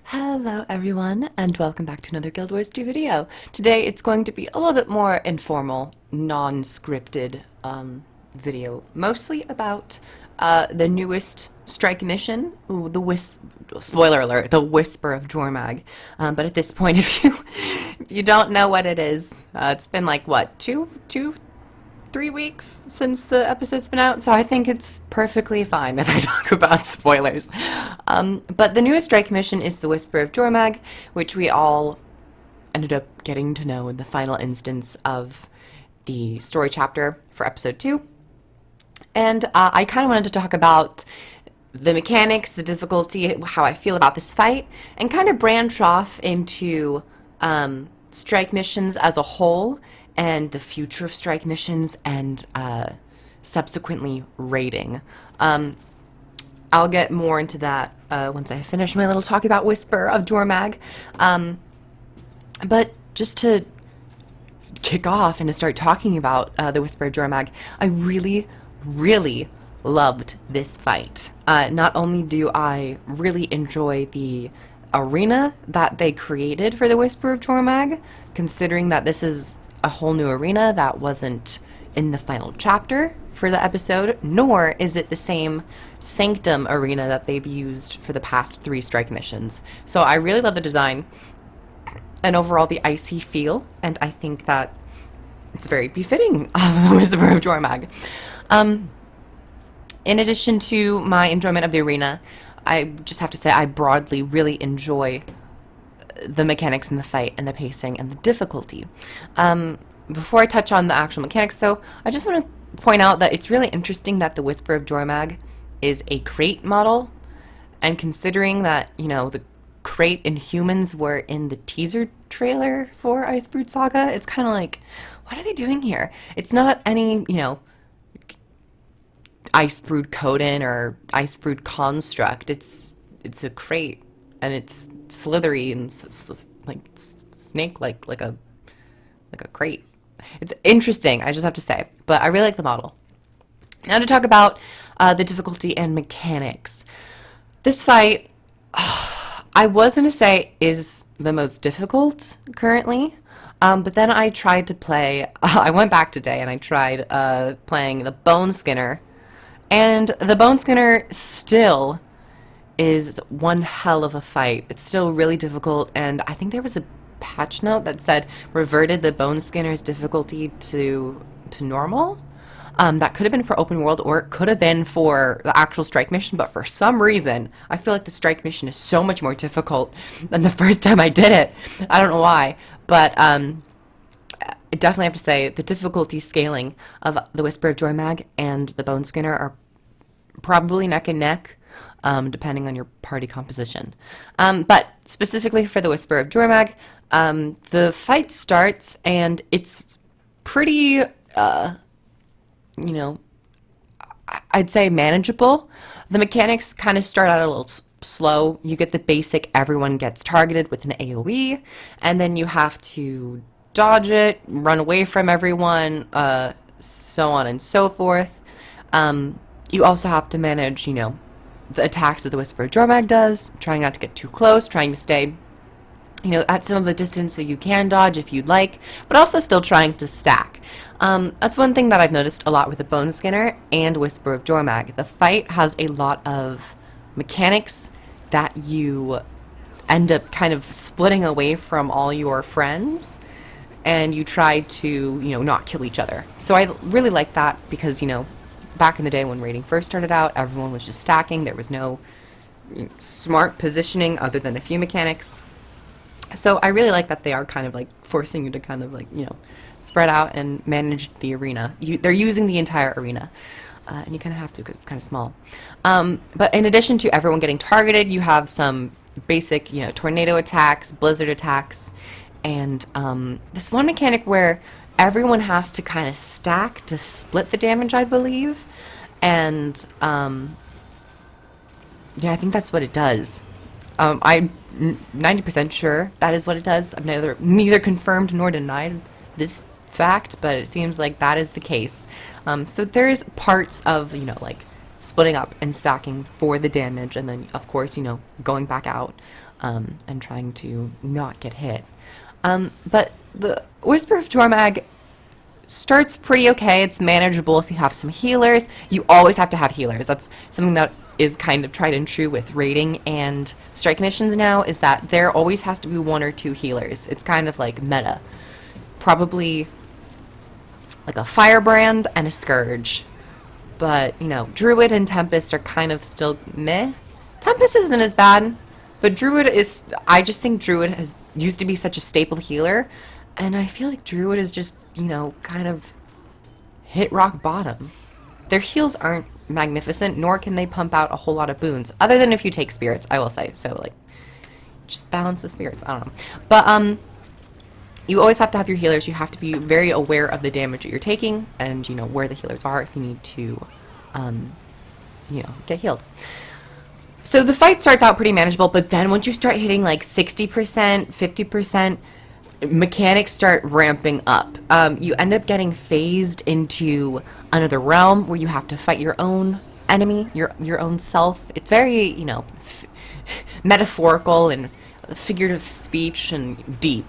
Hello everyone, and welcome back to another Guild Wars 2 video. Today it's going to be a little bit more informal, non-scripted video, mostly about the newest strike mission, spoiler alert, the Whisper of Jormag. But at this point, if you don't know what it is, it's been like, what, 3 weeks since the episode's been out, so I think it's perfectly fine if I talk about spoilers. But the newest strike mission is the Whisper of Jormag, which we all ended up getting to know in the final instance of the story chapter for episode 2. And I kind of wanted to talk about the mechanics, the difficulty, how I feel about this fight, and kind of branch off into strike missions as a whole, and the future of strike missions, and subsequently raiding. I'll get more into that once I finish my little talk about Whisper of Jormag. But just to kick off and to start talking about the Whisper of Jormag, I really loved this fight. Not only do I really enjoy the arena that they created for the Whisper of Jormag, considering that this is a whole new arena that wasn't in the final chapter for the episode, nor is it the same Sanctum arena that they've used for the past 3 strike missions. So I really love the design and overall the icy feel, and I think that it's very befitting of the Whisper of Jormag. In addition to my enjoyment of the arena, I just have to say I broadly really enjoy the mechanics in the fight and the pacing and the difficulty. Before I touch on the actual mechanics, though, I just want to point out that it's really interesting that the Whisper of Jormag is a crate model, and considering that, you know, the crate and humans were in the teaser trailer for Icebrood Saga, it's kind of like, what are they doing here? It's not any, you know, Icebrood Coden or Icebrood construct. It's a crate, and it's slithery and like snake like a crate. It's interesting, I just have to say, but I really like the model. Now to talk about the difficulty and mechanics. This fight, I was going to say, is the most difficult currently, but then I tried to play, I went back today and I tried playing the Bone Skinner, and the Bone Skinner still is one hell of a fight. It's still really difficult, and I think there was a patch note that said reverted the Bone Skinner's difficulty to normal. That could have been for open world, or it could have been for the actual strike mission, but for some reason I feel like the strike mission is so much more difficult than the first time I did it. I don't know why, but I definitely have to say the difficulty scaling of the Whisper of Jormag and the Bone Skinner are probably neck and neck, depending on your party composition. But specifically for the Whisper of Jormag, the fight starts and it's pretty, you know, I'd say manageable. The mechanics kind of start out a little slow. You get the basic everyone gets targeted with an AoE, and then you have to dodge it, run away from everyone, so on and so forth. You also have to manage, you know, the attacks that the Whisper of Jormag does, trying not to get too close, trying to stay, you know, at some of the distance so you can dodge if you'd like, but also still trying to stack. That's one thing that I've noticed a lot with the Bone Skinner and Whisper of Jormag. The fight has a lot of mechanics that you end up kind of splitting away from all your friends, and you try to, you know, not kill each other. So I really like that because, you know, back in the day when raiding first started out, everyone was just stacking. There was no smart positioning other than a few mechanics. So I really like that they are kind of like forcing you to kind of like, you know, spread out and manage the arena. They're using the entire arena. And you kind of have to because it's kind of small. But in addition to everyone getting targeted, you have some basic, you know, tornado attacks, blizzard attacks, and this one mechanic where everyone has to kind of stack to split the damage, I believe. And yeah, I think that's what it does. I'm 90% sure that is what it does. I've neither confirmed nor denied this fact, but it seems like that is the case. So there's parts of, like splitting up and stacking for the damage, and then, of course, going back out and trying to not get hit. But the Whisper of Jormag starts pretty okay. It's manageable if you have some healers. You always have to have healers. That's something that is kind of tried and true with raiding and strike missions now, is that there always has to be one or two healers. It's kind of like meta. Probably like a firebrand and a scourge. But, Druid and Tempest are kind of still meh. Tempest isn't as bad, but Druid is, I just think Druid has used to be such a staple healer, and I feel like Druid is just, kind of hit rock bottom. Their heals aren't magnificent, nor can they pump out a whole lot of boons, other than if you take spirits, I will say. So, like, just balance the spirits. I don't know. But, you always have to have your healers. You have to be very aware of the damage that you're taking and, where the healers are if you need to, get healed. So the fight starts out pretty manageable, but then once you start hitting like 60%, 50%, mechanics start ramping up. You end up getting phased into another realm where you have to fight your own enemy, your own self. It's very, metaphorical and figurative speech and deep.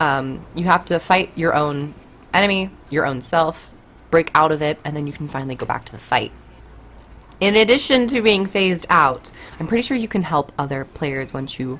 You have to fight your own enemy, your own self, break out of it, and then you can finally go back to the fight. In addition to being phased out, I'm pretty sure you can help other players once you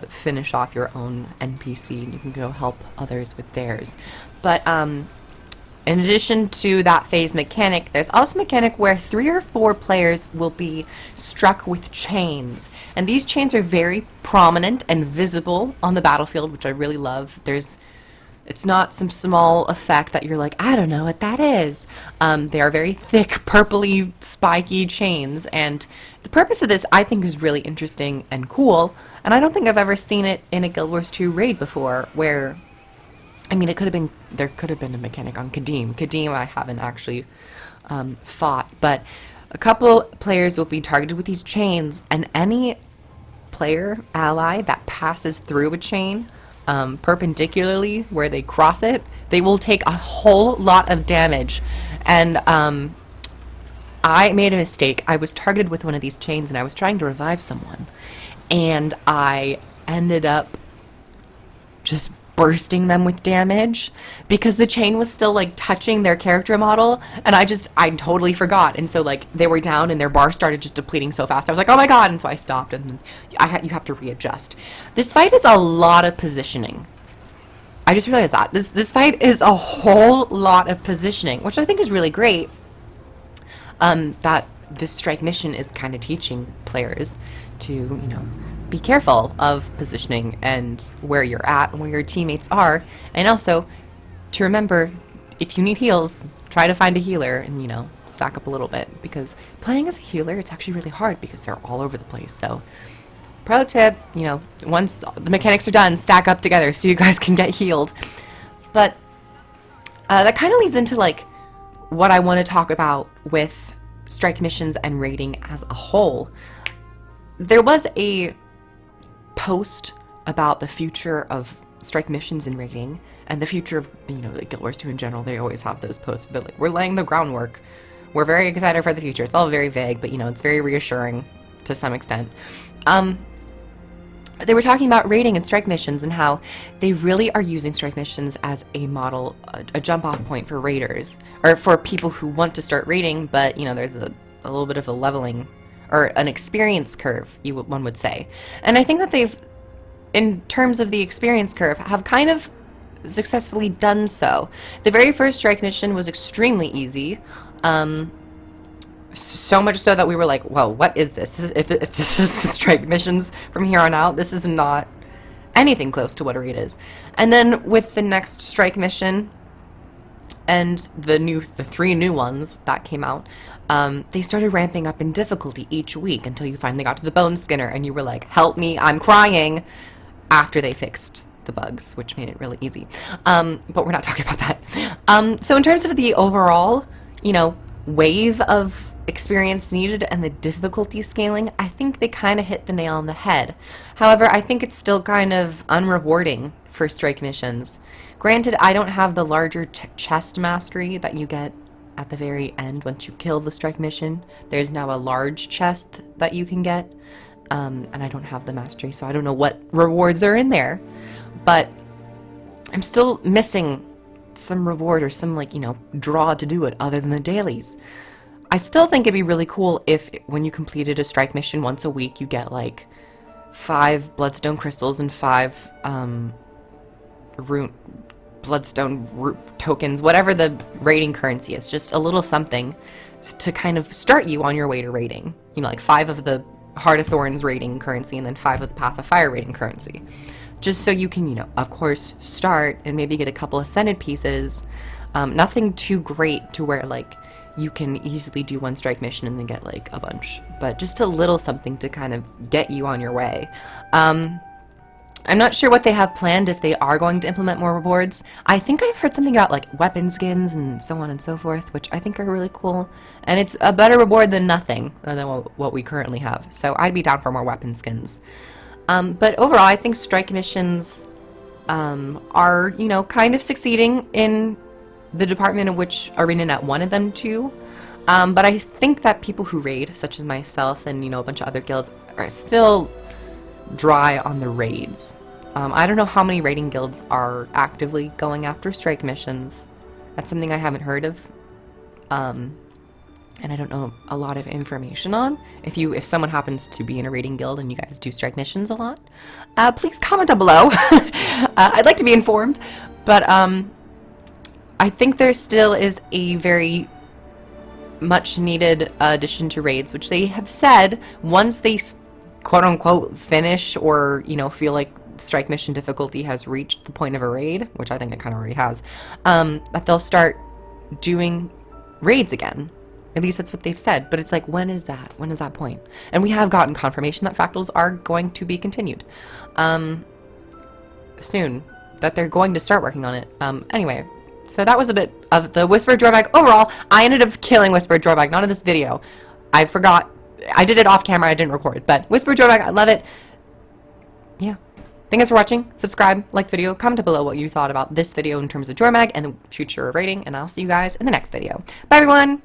finish off your own NPC, and you can go help others with theirs. But in addition to that phase mechanic, there's also a mechanic where 3 or 4 players will be struck with chains. And these chains are very prominent and visible on the battlefield, which I really love. It's not some small effect that you're like, I don't know what that is. They are very thick, purpley, spiky chains. And the purpose of this, I think, is really interesting and cool. And I don't think I've ever seen it in a Guild Wars 2 raid before, where, I mean, there could have been a mechanic on Kadim. Kadim I haven't actually fought, but a couple players will be targeted with these chains, and any player, ally, that passes through a chain perpendicularly where they cross it, they will take a whole lot of damage. And I made a mistake. I was targeted with one of these chains, and I was trying to revive someone, and I ended up just bursting them with damage because the chain was still like touching their character model, and I totally forgot, and so like they were down and their bar started just depleting so fast. I was like, oh my god, and so I stopped, and you have to readjust. This fight is a lot of positioning. I just realized that this fight is a whole lot of positioning, which I think is really great. That this strike mission is kind of teaching players to, be careful of positioning and where you're at and where your teammates are, and also to remember, if you need heals, try to find a healer and, stack up a little bit, because playing as a healer, it's actually really hard because they're all over the place. So pro tip, once the mechanics are done, stack up together so you guys can get healed. But that kind of leads into like what I want to talk about with strike missions and raiding as a whole. There was a post about the future of strike missions and raiding and the future of, the Guild Wars 2 in general. They always have those posts, but like, we're laying the groundwork. We're very excited for the future. It's all very vague, but it's very reassuring to some extent. They were talking about raiding and strike missions and how they really are using strike missions as a model, a jump off point for raiders, or for people who want to start raiding, but there's a little bit of a leveling or an experience curve, one would say. And I think that they've, in terms of the experience curve, have kind of successfully done so. The very first strike mission was extremely easy. So much so that we were like, well, what is this? If this is the strike missions from here on out, this is not anything close to what a raid is. And then with the next strike mission and the 3 new ones that came out, they started ramping up in difficulty each week until you finally got to the Bone Skinner and you were like, help me, I'm crying, after they fixed the bugs, which made it really easy. But we're not talking about that. So in terms of the overall, wave of experience needed and the difficulty scaling, I think they kind of hit the nail on the head. However, I think it's still kind of unrewarding for strike missions. Granted, I don't have the larger chest mastery that you get at the very end once you kill the strike mission. There's now a large chest that you can get, and I don't have the mastery, so I don't know what rewards are in there. But I'm still missing some reward or some, like, you know, draw to do it other than the dailies. I still think it'd be really cool if when you completed a strike mission once a week, you get like 5 bloodstone crystals and 5 bloodstone root tokens, whatever the raiding currency is, just a little something to kind of start you on your way to raiding. You know, like 5 of the Heart of Thorns raiding currency and then 5 of the Path of Fire raiding currency. Just so you can, you know, of course, start and maybe get a couple ascended pieces. Nothing too great to where, like, you can easily do one strike mission and then get, like, a bunch. But just a little something to kind of get you on your way. I'm not sure what they have planned, if they are going to implement more rewards. I think I've heard something about, like, weapon skins and so on and so forth, which I think are really cool. And it's a better reward than nothing, than what we currently have. So I'd be down for more weapon skins. But overall, I think strike missions are, you know, kind of succeeding in the department in which ArenaNet wanted them to. But I think that people who raid, such as myself and, you know, a bunch of other guilds, are still dry on the raids. I don't know how many raiding guilds are actively going after strike missions. That's something I haven't heard of. And I don't know a lot of information on. If someone happens to be in a raiding guild and you guys do strike missions a lot, please comment down below. I'd like to be informed. But I think there still is a very much needed addition to raids, which they have said once they quote unquote finish, or, you know, feel like strike mission difficulty has reached the point of a raid, which I think it kind of already has, that they'll start doing raids again. At least that's what they've said. But it's like, when is that? When is that point? And we have gotten confirmation that fractals are going to be continued soon, that they're going to start working on it. Anyway, so that was a bit of the Whispered Jormag. Overall, I ended up killing Whispered Jormag, not in this video. I forgot. I did it off camera. I didn't record. But Whispered Jormag, I love it. Yeah. Thank you guys for watching. Subscribe, like the video, comment below what you thought about this video in terms of Jormag and the future of raiding, and I'll see you guys in the next video. Bye, everyone!